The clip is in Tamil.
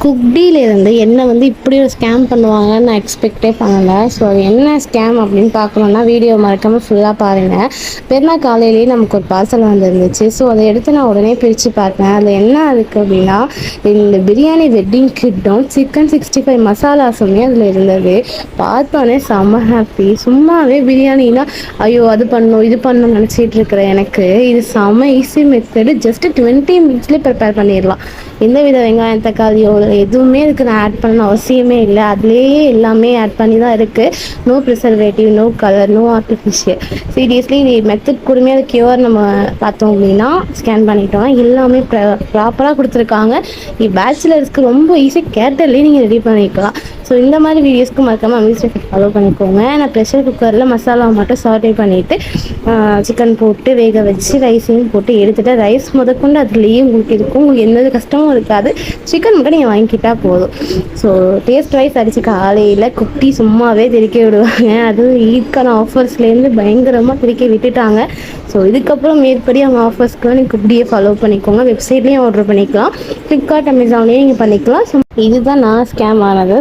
குக்டியிலேருந்து என்ன வந்து இப்படி ஒரு ஸ்கேம் பண்ணுவாங்கன்னு நான் எக்ஸ்பெக்டே பண்ணலை. ஸோ என்ன ஸ்கேம் அப்படின்னு பார்க்கணுன்னா வீடியோ மறக்காமல் ஃபுல்லாக பாருங்கள். பெருநாள் காலையிலேயே நமக்கு ஒரு பார்சல் வந்துருந்துச்சு. ஸோ அதை எடுத்து நான் உடனே பிரித்து பார்த்தேன். அதில் என்ன இருக்குது அப்படின்னா, இந்த பிரியாணி வெட்டிங் கிட்டும் சிக்கன் 65 மசாலாஸுமே அதில் இருந்தது. பார்த்தோன்னே செம்ம ஹாப்பி. சும்மாவே பிரியாணினா ஐயோ அது பண்ணணும் இது பண்ணணும்னு நினச்சிட்டு இருக்கிறேன். எனக்கு இது செம்ம ஈஸி மெத்தடு. ஜஸ்ட்டு 20 மினிட்ஸ்லேயே ப்ரிப்பேர் பண்ணிடலாம். எந்த வித வெங்காயம் தக்காளியோ எதுவுமே இதுக்கு நான் ஆட் பண்ண அவசியமே இல்லை. அதுலேயே எல்லாமே ஆட் பண்ணி தான் இருக்குது. No preservative, no colour, no artificial. Seriously இது மெத்தட் கூடமே அது கியூஆர் நம்ம பார்த்தோம் அப்படின்னா ஸ்கேன் பண்ணிட்டோம். எல்லாமே ப்ராப்பராக கொடுத்துருக்காங்க. பேச்சுலர்ஸ்க்கு ரொம்ப ஈஸியாக கேட்டர்லேயே நீங்கள் ரெடி பண்ணிக்கலாம். ஸோ இந்த மாதிரி வீடியோஸ்க்கு மறக்காமல் அமேசிங் ஃபாலோ பண்ணிக்கோங்க. நான் ப்ரெஷர் குக்கரில் மசாலா மட்டும் சாட்டே பண்ணிவிட்டு சிக்கன் போட்டு வேக வச்சு ரைஸையும் போட்டு எடுத்துகிட்டு, ரைஸ் முதற்கொண்டு அதுலேயே உங்களுக்கு இருக்கும். உங்களுக்கு எந்த கஷ்டமும் இருக்காது. சிக்கன் மட்டும் நீங்கள் வாங்கிக்கிட்டால் போதும். ஸோ டேஸ்ட் வைஸ் அடித்து காலையில் குட்டி சும்மாவே திரிக்க விடுவாங்க. அதுவும் ஈத்கான ஆஃபர்ஸ்லேருந்து பயங்கரமாக திரிக்க விட்டுட்டாங்க. ஸோ இதுக்கப்புறம் மேற்படி அவங்க ஆஃபர்ஸ்க்கு நீங்கள் குட்டியே ஃபாலோ பண்ணிக்கோங்க. வெப்சைட்லேயும் ஆர்டர் பண்ணிக்கலாம், ஃப்ளிப்கார்ட், அமேசான்லேயும் நீங்கள் பண்ணிக்கலாம். ஸோ இதுதான் நான் ஸ்கேம் ஆனது.